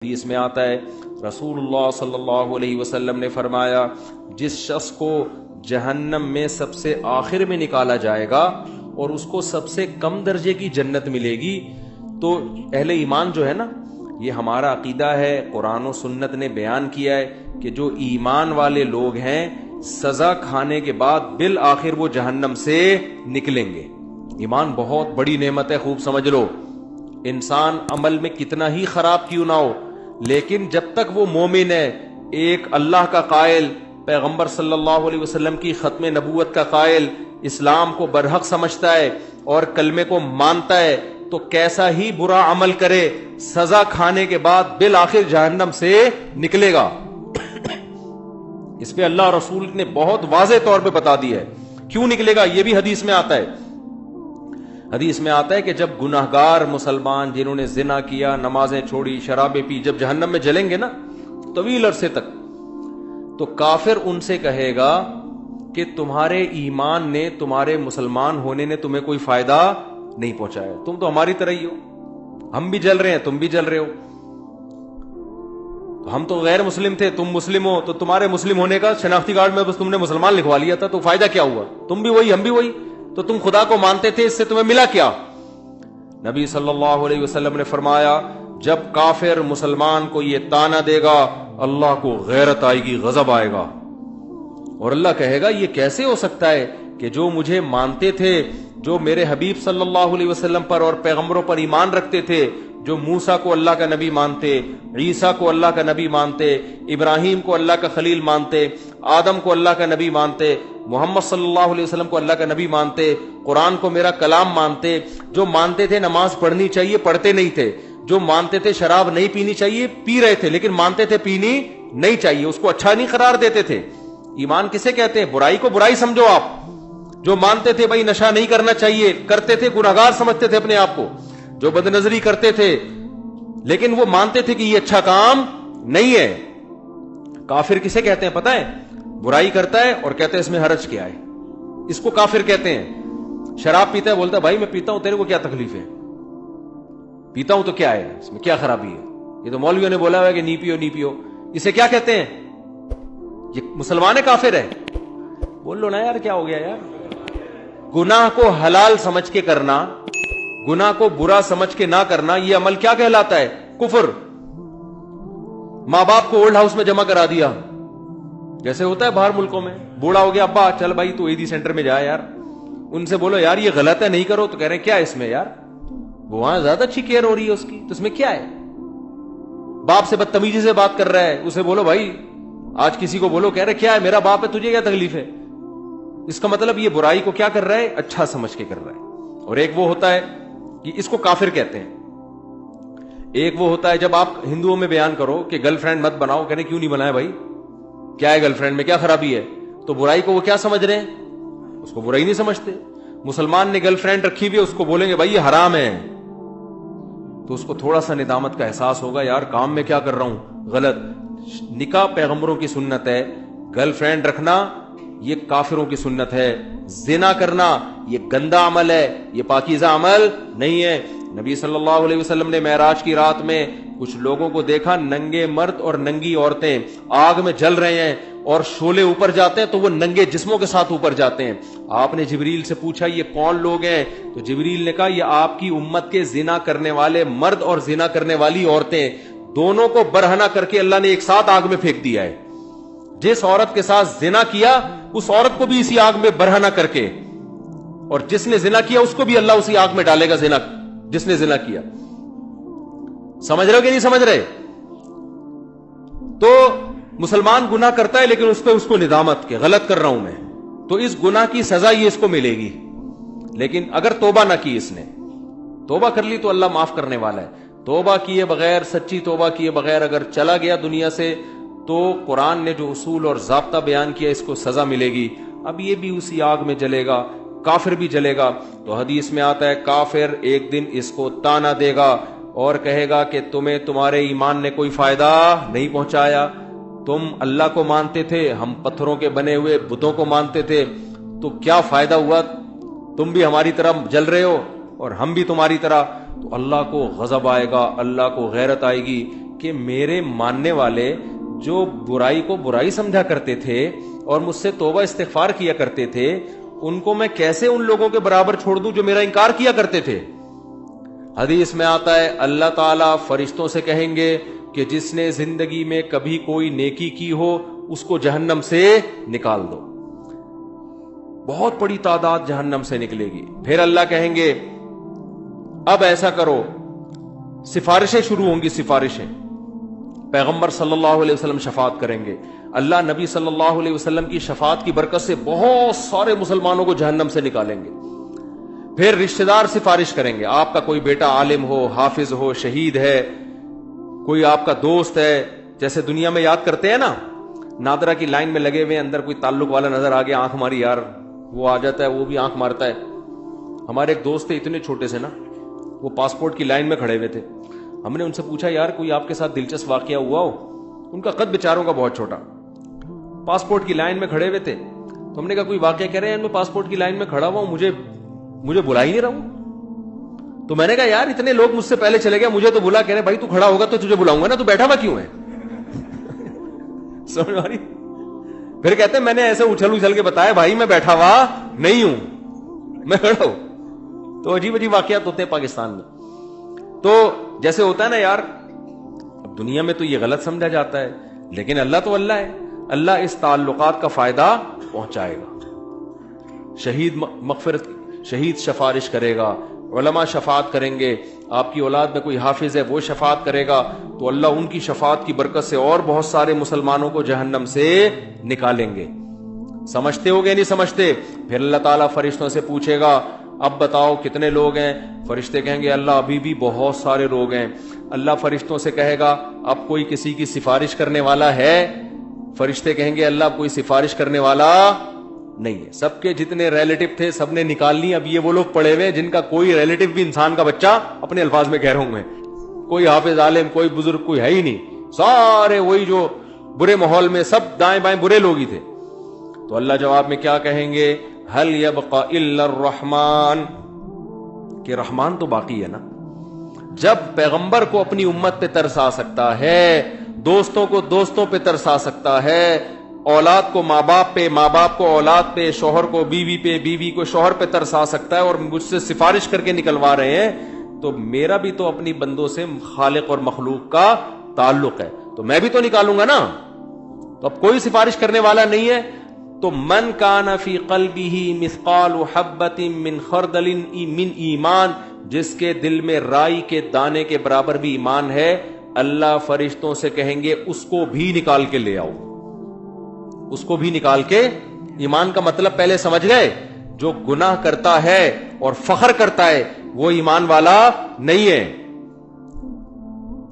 حدیث میں آتا ہے رسول اللہ صلی اللہ علیہ وسلم نے فرمایا جس شخص کو جہنم میں سب سے آخر میں نکالا جائے گا اور اس کو سب سے کم درجے کی جنت ملے گی، تو اہل ایمان جو ہے نا، یہ ہمارا عقیدہ ہے، قرآن و سنت نے بیان کیا ہے کہ جو ایمان والے لوگ ہیں سزا کھانے کے بعد بالآخر وہ جہنم سے نکلیں گے۔ ایمان بہت بڑی نعمت ہے، خوب سمجھ لو۔ انسان عمل میں کتنا ہی خراب کیوں نہ ہو، لیکن جب تک وہ مومن ہے، ایک اللہ کا قائل، پیغمبر صلی اللہ علیہ وسلم کی ختم نبوت کا قائل، اسلام کو برحق سمجھتا ہے اور کلمے کو مانتا ہے، تو کیسا ہی برا عمل کرے سزا کھانے کے بعد بالآخر جہنم سے نکلے گا۔ اس پہ اللہ رسول نے بہت واضح طور پہ بتا دیا ہے کیوں نکلے گا۔ یہ بھی حدیث میں آتا ہے، حدیث میں آتا ہے کہ جب گناہگار مسلمان جنہوں نے زنا کیا، نمازیں چھوڑی، شرابیں پی، جب جہنم میں جلیں گے نا طویل عرصے تک، تو کافر ان سے کہے گا کہ تمہارے ایمان نے، تمہارے مسلمان ہونے نے تمہیں کوئی فائدہ نہیں پہنچایا، تم تو ہماری طرح ہی ہو، ہم بھی جل رہے ہیں تم بھی جل رہے ہو، تو ہم تو غیر مسلم تھے تم مسلم ہو، تو تمہارے مسلم ہونے کا شناختی کارڈ میں بس تم نے مسلمان لکھوا لیا تھا، تو فائدہ کیا ہوا؟ تم بھی وہی ہم بھی وہی، تو تم خدا کو مانتے تھے، اس سے تمہیں ملا کیا؟ نبی صلی اللہ علیہ وسلم نے فرمایا جب کافر مسلمان کو یہ طعنہ دے گا اللہ کو غیرت آئے گی، غضب آئے گا، اور اللہ کہے گا یہ کیسے ہو سکتا ہے کہ جو مجھے مانتے تھے، جو میرے حبیب صلی اللہ علیہ وسلم پر اور پیغمبروں پر ایمان رکھتے تھے، جو موسیٰ کو اللہ کا نبی مانتے، عیسیٰ کو اللہ کا نبی مانتے، ابراہیم کو اللہ کا خلیل مانتے، آدم کو اللہ کا نبی مانتے، محمد صلی اللہ علیہ وسلم کو اللہ کا نبی مانتے، قرآن کو میرا کلام مانتے، جو مانتے تھے نماز پڑھنی چاہیے پڑھتے نہیں تھے، جو مانتے تھے شراب نہیں پینی چاہیے پی رہے تھے، لیکن مانتے تھے پینی نہیں چاہیے، اس کو اچھا نہیں قرار دیتے تھے۔ ایمان کسے کہتے ہیں؟ برائی کو برائی سمجھو آپ۔ جو مانتے تھے بھائی نشہ نہیں کرنا چاہیے، کرتے تھے، گناہگار سمجھتے تھے اپنے آپ کو، جو بد نظری کرتے تھے لیکن وہ مانتے تھے کہ یہ اچھا کام نہیں ہے۔ کافر کسے کہتے ہیں پتہ ہے؟ برائی کرتا ہے اور کہتے ہیں اس میں حرج کیا ہے، اس کو کافر کہتے ہیں۔ شراب پیتا ہے، بولتا ہے بھائی میں پیتا ہوں، تیرے کو کیا تکلیف ہے؟ پیتا ہوں تو کیا ہے، اس میں کیا خرابی ہے؟ یہ تو مولویوں نے بولا ہوا ہے کہ نہیں پیو نہیں پیو، اسے کیا کہتے ہیں؟ یہ مسلمان ہے کافر ہے؟ بول لو نا یار، کیا ہو گیا یار؟ گناہ کو حلال سمجھ کے کرنا، گناہ کو برا سمجھ کے نہ کرنا، یہ عمل کیا کہلاتا ہے؟ کفر۔ ماں باپ کو اولڈ ہاؤس میں جمع کرا دیا، جیسے ہوتا ہے باہر ملکوں میں، بوڑھا ہو گیا ابا چل بھائی تو ایدی سینٹر میں جا یار، ان سے بولو یار یہ غلط ہے نہیں کرو، تو کہہ رہے ہیں کیا اس میں یار، وہ وہاں زیادہ اچھی کیئر ہو رہی ہے اس کی، تو اس میں کیا ہے؟ باپ سے بدتمیزی سے بات کر رہا ہے، اسے بولو بھائی، آج کسی کو بولو، کہہ رہے کیا ہے میرا باپ ہے تجھے کیا تکلیف ہے؟ اس کا مطلب یہ برائی کو کیا کر رہا ہے؟ اچھا سمجھ کے کر رہا ہے۔ اور ایک وہ ہوتا ہے کہ اس کو کافر کہتے ہیں، ایک وہ ہوتا ہے جب آپ ہندوؤں میں بیان کرو کہ گرل فرینڈ مت بناؤ، کہنے کیوں نہیں بنایا بھائی، کیا ہے گرل فرینڈ میں، کیا خرابی ہے؟ تو برائی کو وہ کیا سمجھ رہے ہیں؟ اس کو برائی نہیں سمجھتے۔ مسلمان نے گرل فرینڈ رکھی ہوئی ہے، اس کو بولیں گے بھائی یہ حرام ہے، تو اس کو تھوڑا سا ندامت کا احساس ہوگا، یار کام میں کیا کر رہا ہوں، غلط۔ نکاح پیغمبروں کی سنت ہے، گرل فرینڈ رکھنا یہ کافروں کی سنت ہے، زنا کرنا یہ گندا عمل ہے، یہ پاکیزہ عمل نہیں ہے۔ نبی صلی اللہ علیہ وسلم نے معراج کی رات میں کچھ لوگوں کو دیکھا، ننگے مرد اور ننگی عورتیں آگ میں جل رہے ہیں، اور شعلے اوپر جاتے ہیں تو وہ ننگے جسموں کے ساتھ اوپر جاتے ہیں۔ آپ نے جبریل سے پوچھا یہ کون لوگ ہیں؟ تو جبریل نے کہا یہ آپ کی امت کے زنا کرنے والے مرد اور زنا کرنے والی عورتیں، دونوں کو برہنہ کر کے اللہ نے ایک ساتھ آگ میں پھینک دیا ہے۔ جس عورت کے ساتھ زنا کیا اس عورت کو بھی اسی آگ میں برہنہ کر کے، اور جس نے زنا کیا اس کو بھی اللہ اسی آگ میں ڈالے گا، زنا جس نے زنا کیا۔ سمجھ رہے ہو کہ نہیں سمجھ رہے؟ تو مسلمان گناہ کرتا ہے لیکن اس پہ اس کو ندامت کہ غلط کر رہا ہوں میں، تو اس گناہ کی سزا یہ اس کو ملے گی۔ لیکن اگر توبہ نہ کی، اس نے توبہ کر لی تو اللہ معاف کرنے والا ہے۔ توبہ کیے بغیر، سچی توبہ کیے بغیر اگر چلا گیا دنیا سے، تو قرآن نے جو اصول اور ضابطہ بیان کیا اس کو سزا ملے گی۔ اب یہ بھی اسی آگ میں جلے گا، کافر بھی جلے گا۔ تو حدیث میں آتا ہے کافر ایک دن اس کو طعنہ دے گا اور کہے گا کہ تمہیں تمہارے ایمان نے کوئی فائدہ نہیں پہنچایا، تم اللہ کو مانتے تھے، ہم پتھروں کے بنے ہوئے بتوں کو مانتے تھے، تو کیا فائدہ ہوا؟ تم بھی ہماری طرح جل رہے ہو اور ہم بھی تمہاری طرح۔ تو اللہ کو غضب آئے گا، اللہ کو غیرت آئے گی کہ میرے ماننے والے جو برائی کو برائی سمجھا کرتے تھے اور مجھ سے توبہ استغفار کیا کرتے تھے، ان کو میں کیسے ان لوگوں کے برابر چھوڑ دوں جو میرا انکار کیا کرتے تھے؟ حدیث میں آتا ہے اللہ تعالیٰ فرشتوں سے کہیں گے کہ جس نے زندگی میں کبھی کوئی نیکی کی ہو اس کو جہنم سے نکال دو. بہت بڑی تعداد جہنم سے نکلے گی. پھر اللہ کہیں گے اب ایسا کرو، سفارشیں شروع ہوں گی. سفارشیں پیغمبر صلی اللہ علیہ وسلم شفاعت کریں گے. اللہ نبی صلی اللہ علیہ وسلم کی شفاعت کی برکت سے بہت سارے مسلمانوں کو جہنم سے نکالیں گے. پھر رشتہ دار سفارش کریں گے. آپ کا کوئی بیٹا عالم ہو، حافظ ہو، شہید ہے، کوئی آپ کا دوست ہے، جیسے دنیا میں یاد کرتے ہیں نا، نادرا کی لائن میں لگے ہوئے اندر کوئی تعلق والا نظر آ گیا، آنکھ ماری یار، وہ آ جاتا ہے، وہ بھی آنکھ مارتا ہے. ہمارے ایک دوست تھے اتنے چھوٹے سے نا، وہ پاسپورٹ کی لائن میں کھڑے ہوئے تھے. ہم نے ان سے پوچھا یار کوئی آپ کے ساتھ دلچسپ واقعہ ہوا ہو؟ ان کا قد بیچاروں کا بہت چھوٹا، پاسپورٹ کی لائن میں کھڑے ہوئے تھے. تو ہم نے کہا کوئی واقعہ، کہہ رہے ہیں میں پاسپورٹ کی لائن میں کھڑا ہوا ہوں، مجھے بلا ہی نہیں رہا ہوں. تو میں نے کہا یار اتنے لوگ مجھ سے پہلے چلے گئے، مجھے تو بلا. کہہ رہے بھائی تو کھڑا ہوگا تو تجھے بلاؤں گا نا، تو بیٹھا ہوا کیوں ہے؟ سمجھ آ رہی؟ پھر کہتے ہیں میں نے ایسے اچھل کے بتایا بھائی میں بیٹھا ہوا نہیں ہوں، میں کھڑا ہوں. تو عجیب عجیب واقعات ہوتے ہیں پاکستان میں. تو جیسے ہوتا ہے نا یار، اب دنیا میں تو یہ غلط سمجھا جاتا ہے، لیکن اللہ تو اللہ ہے. اللہ اس تعلقات کا فائدہ پہنچائے گا. شہید سفارش کرے گا، علماء شفاعت کریں گے. آپ کی اولاد میں کوئی حافظ ہے وہ شفاعت کرے گا، تو اللہ ان کی شفاعت کی برکت سے اور بہت سارے مسلمانوں کو جہنم سے نکالیں گے. سمجھتے ہو گے نہیں سمجھتے؟ پھر اللہ تعالیٰ فرشتوں سے پوچھے گا اب بتاؤ کتنے لوگ ہیں؟ فرشتے کہیں گے اللہ ابھی بھی بہت سارے لوگ ہیں. اللہ فرشتوں سے کہے گا اب کوئی کسی کی سفارش کرنے والا ہے؟ فرشتے کہیں گے اللہ کوئی سفارش کرنے والا نہیں ہے. سب کے جتنے ریلیٹو تھے سب نے نکال لی. اب یہ وہ لوگ پڑے ہوئے جن کا کوئی ریلیٹو بھی انسان کا بچہ، اپنے الفاظ میں کہہ رہا ہوں میں، کوئی حافظ عالم کوئی بزرگ کوئی ہے ہی نہیں. سارے وہی جو برے ماحول میں سب دائیں بائیں برے لوگ ہی تھے. تو اللہ جواب میں کیا کہیں گے؟ هل يبقى الا الرحمن، کہ رحمان تو باقی ہے نا. جب پیغمبر کو اپنی امت پہ ترس آ سکتا ہے، دوستوں کو دوستوں پہ ترس آ سکتا ہے، اولاد کو ماں باپ پہ، ماں باپ کو اولاد پہ، شوہر کو بیوی پہ، بیوی کو شوہر پہ ترس آ سکتا ہے، اور مجھ سے سفارش کر کے نکلوا رہے ہیں، تو میرا بھی تو اپنی بندوں سے خالق اور مخلوق کا تعلق ہے، تو میں بھی تو نکالوں گا نا. تو اب کوئی سفارش کرنے والا نہیں ہے. تو من کان فی قلبہ مثقال حبۃ من خردل من ایمان، جس کے دل میں رائی کے دانے کے برابر بھی ایمان ہے، اللہ فرشتوں سے کہیں گے اس کو بھی نکال کے لے آؤ. اس کو بھی نکال کے. ایمان کا مطلب پہلے سمجھ گئے؟ جو گناہ کرتا ہے اور فخر کرتا ہے وہ ایمان والا نہیں ہے.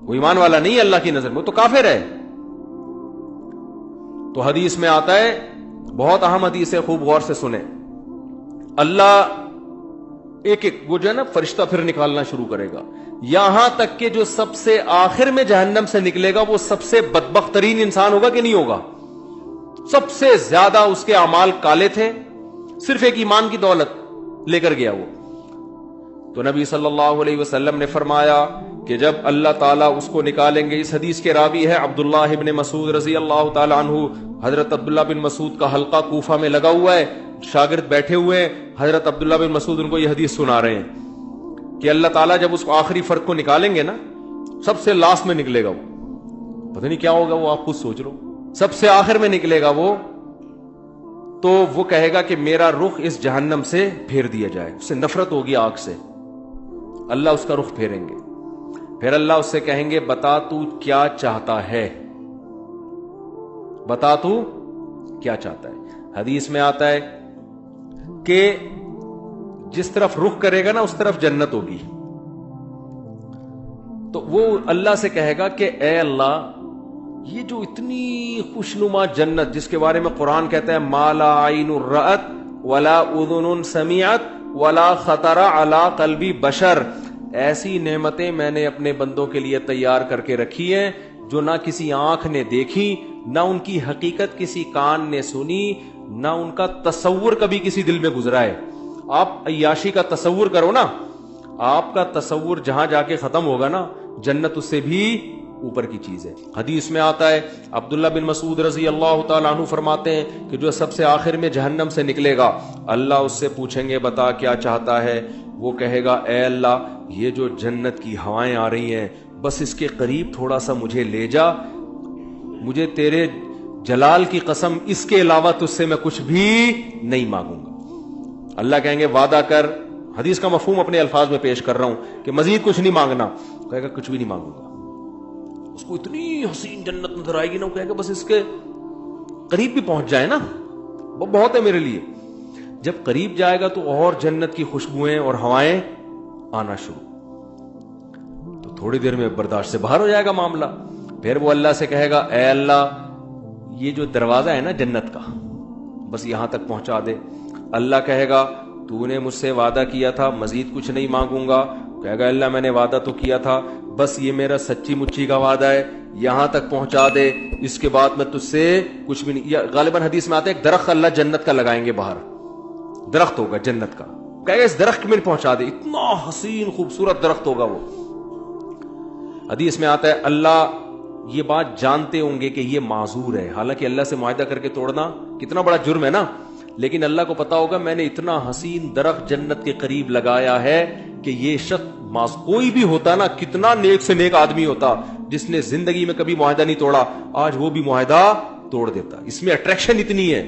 وہ ایمان والا نہیں ہے اللہ کی نظر میں، وہ تو کافر ہے. تو حدیث میں آتا ہے، بہت اہم حدیث ہے، خوب غور سے سنیں. اللہ ایک وہ جو ہے نا فرشتہ پھر نکالنا شروع کرے گا، یہاں تک کہ جو سب سے آخر میں جہنم سے نکلے گا وہ سب سے بدبخت ترین انسان ہوگا کہ نہیں ہوگا؟ سب سے زیادہ اس کے اعمال کالے تھے، صرف ایک ایمان کی دولت لے کر گیا وہ. تو نبی صلی اللہ علیہ وسلم نے فرمایا کہ جب اللہ تعالیٰ اس کو نکالیں گے. اس حدیث کے راوی ہے عبداللہ ابن مسعود رضی اللہ تعالیٰ عنہ. حضرت عبداللہ بن مسعود کا حلقہ کوفہ میں لگا ہوا ہے، شاگرد بیٹھے ہوئے ہیں، حضرت عبداللہ بن مسعود ان کو یہ حدیث سنا رہے ہیں کہ اللہ تعالیٰ جب اس کو آخری فرد کو نکالیں گے نا، سب سے لاسٹ میں نکلے گا وہ، پتہ نہیں کیا ہوگا وہ، آپ خود سوچ لو. سب سے آخر میں نکلے گا وہ، تو وہ کہے گا کہ میرا رخ اس جہنم سے پھیر دیا جائے. اس سے نفرت ہوگی آگ سے، اللہ اس کا رخ پھیریں گے. پھر اللہ اس سے کہیں گے بتا تو کیا چاہتا ہے، بتا تو کیا چاہتا ہے. حدیث میں آتا ہے کہ جس طرف رخ کرے گا نا اس طرف جنت ہوگی. تو وہ اللہ سے کہے گا کہ اے اللہ، یہ جو اتنی خوشنما جنت جس کے بارے میں قرآن کہتا ہے ما لا عین رأت ولا اذن سمعت ولا خطر علی قلب بشر، ایسی نعمتیں میں نے اپنے بندوں کے لیے تیار کر کے رکھی ہیں جو نہ کسی آنکھ نے دیکھی، نہ ان کی حقیقت کسی کان نے سنی، نہ ان کا تصور کبھی کسی دل میں گزرا ہے. آپ عیاشی کا تصور کرو نا، آپ کا تصور جہاں جا کے ختم ہوگا نا، جنت اس سے بھی اوپر کی چیز ہے. حدیث میں آتا ہے عبداللہ بن مسعود رضی اللہ تعالیٰ عنہ فرماتے ہیں کہ جو سب سے آخر میں جہنم سے نکلے گا اللہ اس سے پوچھیں گے بتا کیا چاہتا ہے. وہ کہے گا اے اللہ یہ جو جنت کی ہوائیں آ رہی ہیں بس اس کے قریب تھوڑا سا مجھے لے جا, مجھے تیرے جلال کی قسم اس کے علاوہ تجھ سے میں کچھ بھی نہیں مانگوں گا. اللہ کہیں گے وعدہ کر, حدیث کا مفہوم اپنے الفاظ میں پیش کر رہا ہوں کہ مزید کچھ نہیں مانگنا. کہے گا کچھ بھی نہیں مانگوں گا. اس کو اتنی حسین جنت نظر آئے گی نا, وہ کہے گا بس اس کے قریب بھی پہنچ جائے نا وہ بہت ہے میرے لیے. جب قریب جائے گا تو اور جنت کی خوشبوئیں اور ہوائیں آنا شروع, تو تھوڑی دیر میں برداشت سے باہر ہو جائے گا معاملہ. پھر وہ اللہ سے کہے گا اے اللہ یہ جو دروازہ ہے نا جنت کا بس یہاں تک پہنچا دے. اللہ کہے گا تو نے مجھ سے وعدہ کیا تھا مزید کچھ نہیں مانگوں گا. کہے گا اللہ میں نے وعدہ تو کیا تھا بس یہ میرا سچی مچی کا وعدہ ہے, یہاں تک پہنچا دے, اس کے بعد میں تجھ سے کچھ بھی نہیں. یا غالباً حدیث میں آتا ہے ایک درخت اللہ جنت کا لگائیں گے باہر, درخت ہوگا جنت کا, کہے گا اس درخت میں پہنچا دے, اتنا حسین خوبصورت درخت ہوگا وہ. حدیث میں آتا ہے اللہ یہ بات جانتے ہوں گے کہ یہ معذور ہے, حالانکہ اللہ سے معاہدہ کر کے توڑنا کتنا بڑا جرم ہے نا, لیکن اللہ کو پتا ہوگا میں نے اتنا حسین درخت جنت کے قریب لگایا ہے کہ یہ شخص کوئی بھی ہوتا نا, کتنا نیک سے نیک آدمی ہوتا جس نے زندگی میں کبھی معاہدہ نہیں توڑا, آج وہ بھی معاہدہ توڑ دیتا. اس میں اٹریکشن اتنی ہے.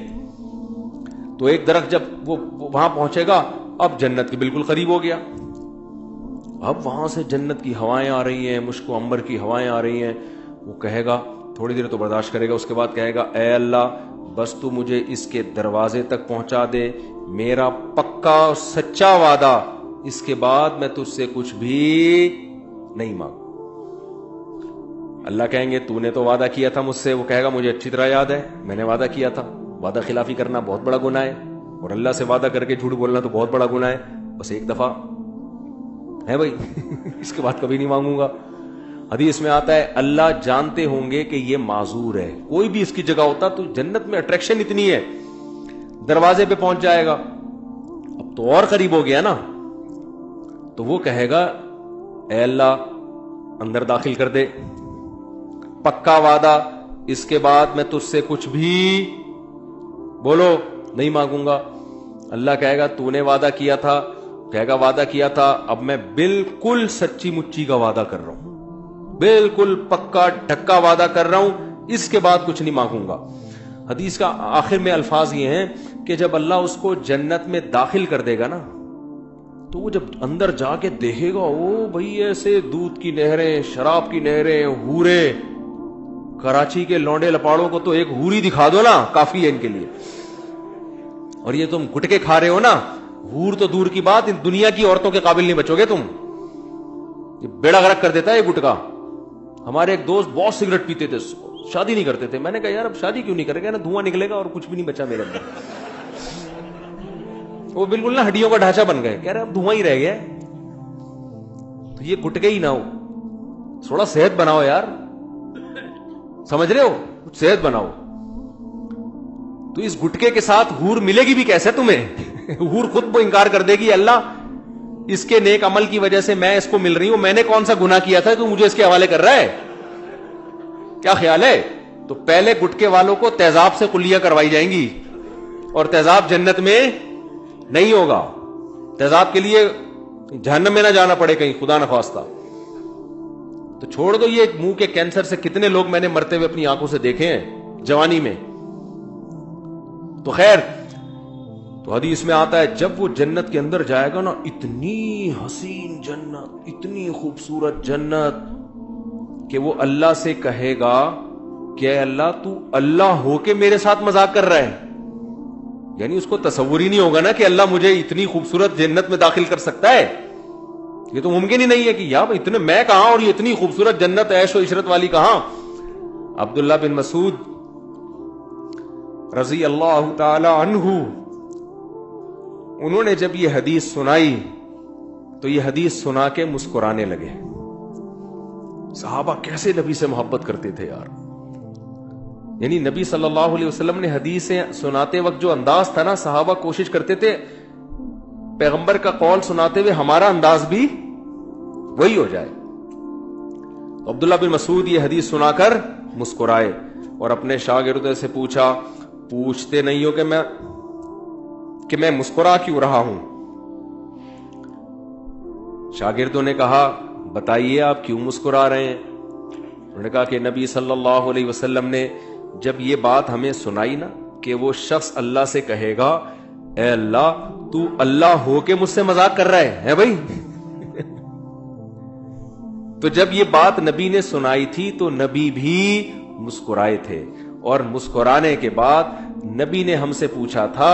تو ایک درخت جب وہ وہاں پہنچے گا اب جنت کے بالکل قریب ہو گیا, اب وہاں سے جنت کی ہوائیں آ رہی ہیں, مشک و عنبر کی ہوائیں آ رہی ہیں. وہ کہے گا تھوڑی دیر تو برداشت کرے گا, اس کے بعد کہے گا اے اللہ بس تو مجھے اس کے دروازے تک پہنچا دے, میرا پکا اور سچا وعدہ, اس کے بعد میں تجھ سے کچھ بھی نہیں مانگوں. اللہ کہیں گے تو نے تو وعدہ کیا تھا مجھ سے. وہ کہے گا مجھے اچھی طرح یاد ہے میں نے وعدہ کیا تھا. وعدہ خلافی کرنا بہت بڑا گناہ ہے, اور اللہ سے وعدہ کر کے جھوٹ بولنا تو بہت بڑا گناہ ہے. بس ایک دفعہ ہے بھائی اس کے بعد کبھی نہیں مانگوں گا. حدیث میں آتا ہے اللہ جانتے ہوں گے کہ یہ معذور ہے, کوئی بھی اس کی جگہ ہوتا تو جنت میں اٹریکشن اتنی ہے, دروازے پہ پہنچ جائے گا, اب تو اور قریب ہو گیا نا. تو وہ کہے گا اے اللہ اندر داخل کر دے, پکا وعدہ, اس کے بعد میں تجھ سے کچھ بھی بولو نہیں مانگوں گا. اللہ کہے گا تو نے وعدہ کیا تھا, کہے گا وعدہ کیا تھا, اب میں بالکل سچی مچی کا وعدہ کر رہا ہوں, بالکل پکا ڈھکا وعدہ کر رہا ہوں, اس کے بعد کچھ نہیں مانگوں گا. حدیث کا آخر میں الفاظ یہ ہیں کہ جب اللہ اس کو جنت میں داخل کر دے گا نا, تو وہ جب اندر جا کے دیکھے گا او بھئی ایسے دودھ کی نہریں, شراب کی نہریں, ہورے, کراچی کے لونڈے لپاڑوں کو تو ایک ہوری دکھا دو نا کافی ہے ان کے لیے. اور یہ تم گٹکے کھا رہے ہو نا, ہور تو دور کی بات, دنیا کی عورتوں کے قابل نہیں بچو گے تم. یہ بیڑا غرق کر دیتا ہے یہ گٹکا. ہمارے ایک دوست بہت سگریٹ پیتے تھے, شادی نہیں کرتے تھے. میں نے کہا یار اب شادی کیوں نہیں کرے گا, نا دھواں نکلے گا اور کچھ بھی نہیں بچا میرے اندر. وہ بالکل نا ہڈیوں کا ڈھانچہ بن گئے, کہہ رہے اب دھواں ہی رہ گیا. تو یہ گٹکے ہی نہ ہو, تھوڑا صحت بناؤ یار, سمجھ رہے ہو, کچھ صحت بناؤ. تو اس گٹکے کے ساتھ ہور ملے گی بھی کیسے تمہیں, ہور خود وہ انکار کر دے گی اللہ اس کے نیک عمل کی وجہ سے میں اس کو مل رہی ہوں, میں نے کون سا گناہ کیا تھا تو مجھے اس کے حوالے کر رہا ہے, کیا خیال ہے. تو پہلے گٹکے والوں کو تیزاب سے کلیاں کروائی جائیں گی, اور تیزاب جنت میں نہیں ہوگا. تیزاب کے لیے جہنم میں نہ جانا پڑے کہیں خدا نخواستہ. تو چھوڑ دو یہ منہ کے کینسر سے کتنے لوگ میں نے مرتے ہوئے اپنی آنکھوں سے دیکھے ہیں جوانی میں. تو خیر, تو حدیث میں آتا ہے جب وہ جنت کے اندر جائے گا نا, اتنی حسین جنت, اتنی خوبصورت جنت کہ وہ اللہ سے کہے گا کہ اے اللہ تو اللہ ہو کے میرے ساتھ مذاق کر رہا ہے. یعنی اس کو تصور ہی نہیں ہوگا نا کہ اللہ مجھے اتنی خوبصورت جنت میں داخل کر سکتا ہے. یہ تو ممکن ہی نہیں ہے کہ یار اتنے میں کہاں اور یہ اتنی خوبصورت جنت عیش و عشرت والی کہاں. عبداللہ بن مسعود رضی اللہ تعالی عنہ, انہوں نے جب یہ حدیث سنائی تو یہ حدیث سنا کے مسکرانے لگے. صحابہ کیسے نبی سے محبت کرتے تھے یار. یعنی نبی صلی اللہ علیہ وسلم نے حدیثیں سناتے وقت جو انداز تھا نا, صحابہ کوشش کرتے تھے پیغمبر کا قول سناتے ہوئے ہمارا انداز بھی وہی ہو جائے. عبداللہ بن مسعود یہ حدیث سنا کر مسکرائے اور اپنے شاگردوں سے پوچھا، پوچھتے نہیں ہو کہ میں مسکرا کیوں رہا ہوں؟ شاگردوں نے کہا، بتائیے آپ کیوں مسکرا رہے ہیں؟ انہوں نے کہا کہ نبی صلی اللہ علیہ وسلم نے جب یہ بات ہمیں سنائی نا کہ وہ شخص اللہ سے کہے گا، اے اللہ تو اللہ ہو کے مجھ سے مذاق کر رہا ہے بھائی تو جب یہ بات نبی نے سنائی تھی تو نبی بھی مسکرائے تھے، اور مسکرانے کے بعد نبی نے ہم سے پوچھا تھا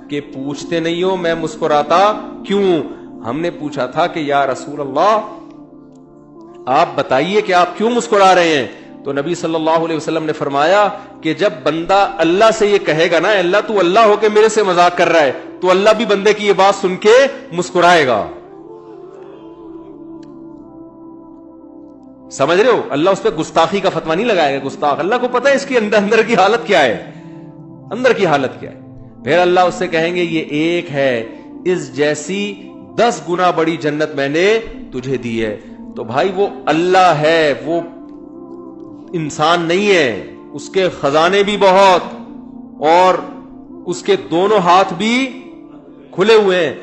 کہ پوچھتے نہیں ہو میں مسکراتا کیوں؟ ہم نے پوچھا تھا کہ یا رسول اللہ آپ بتائیے کہ آپ کیوں مسکرا رہے ہیں؟ تو نبی صلی اللہ علیہ وسلم نے فرمایا کہ جب بندہ اللہ سے یہ کہے گا نا، اللہ تو اللہ ہو کے میرے سے مذاق کر رہا ہے، تو اللہ بھی بندے کی یہ بات سن کے مسکرائے گا. سمجھ رہے ہو؟ اللہ اس پہ گستاخی کا فتویٰ نہیں لگائے گا. گستاخ، اللہ کو پتا ہے اس کی اندر کی حالت کیا ہے، اندر کی حالت کیا ہے. پھر اللہ اس سے کہیں گے یہ ایک ہے، اس جیسی 10 گنا بڑی جنت میں نے تجھے دی ہے. تو بھائی وہ اللہ ہے، وہ انسان نہیں ہے. اس کے خزانے بھی بہت اور اس کے دونوں ہاتھ بھی کھلے ہوئے ہیں.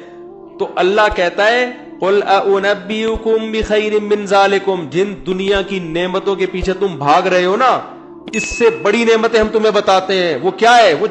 تو اللہ کہتا ہے قل اُنَبِّئُكُم بِخَيْرٍ مِّن ذَلِكُم، جن دنیا کی نعمتوں کے پیچھے تم بھاگ رہے ہو نا، اس سے بڑی نعمتیں ہم تمہیں بتاتے ہیں. وہ کیا ہے؟ وہ